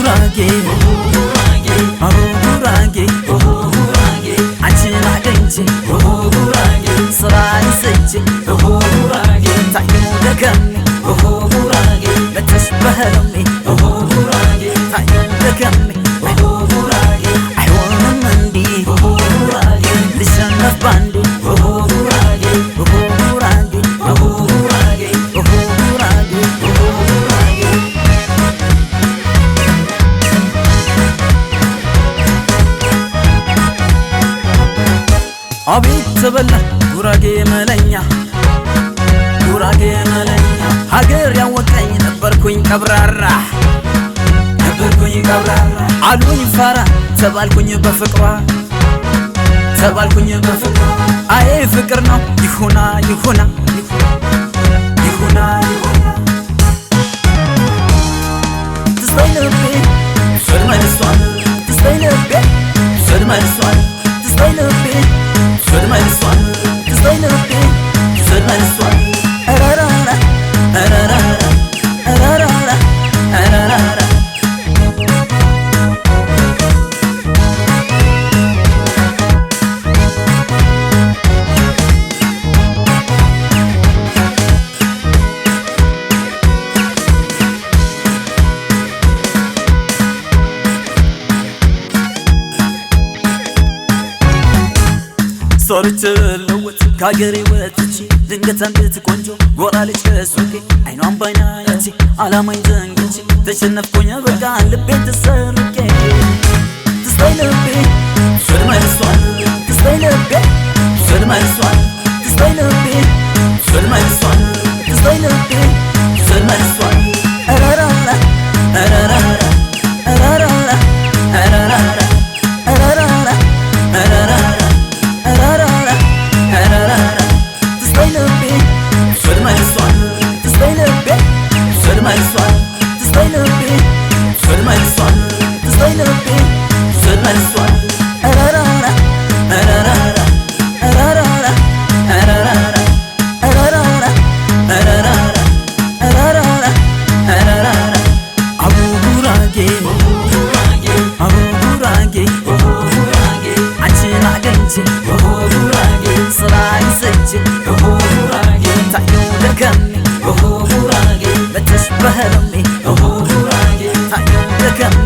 ጉራጌ ጉራጌ አንቺን አገኝቼ ጉራጌ ስራዬን ስቼ ጉራጌ ታየው ደከሜ ጉራጌ መተሽ በህልሜ ጉራጌ ታየው ደከሜ ጉራጌ አይሆንም እንዲህ ጉራጌ ልሸነፍ ባንዴ ጉራጌ ጉራጌ ጉራጌ ጉራጌ አቤት ተበላ ጉራጌ መለኛ ጉራጌ መለኛ ሀገር ያወቀኝ ነበርኩኝ ቀብራራ አሉኝ ፋራ ተባልኩኝ በፍቅሯ አይ ፍቅር ነው ይሁና ትስታይ ልቤ መልሷል ትስታይ ልቤ መልሷል ትስታይ ልቤ መልሷል ትስታይ ልቤ መልሷል አራራራ አራራራ አራራራ አራራራ ሰርቼ ለወጥ ከአገሬ ወጥቼ ድንገት አንዲት ቆንጆ ጎራ ልጅ ከሱቄ አይኗን ባይና አይቼ አላማኝ ዘንግቼ ተሸነፍኩኝ በቃ ልቤን ተሰርቄ ትስታይ ልቤ መልሷል ትስታይ ልቤ መልሷል ትስታይ ልቤ መልሷል ትስታይ ልቤ መልሷል አራራራ አራራራ አራራራ አራራራ አራራራ አራራራ ትስታይ ልቤ መልሷል ትስታይ ልቤ መልሷል ትስታይ ልቤ መልሷል ትስታይ ልቤ መልሷል አራራራ አራራራ አራራራ አራራራ አራራራ አራራራ አራራራ አራራራ አቡ ጉራጌ አንቺን አገኝቼ ጉራጌ ስራዬን ስቼ ጉራጌ ታየው ደከሜ ጉራጌ መተሽ በህልሜ ጉራጌ ታየው ደከሜ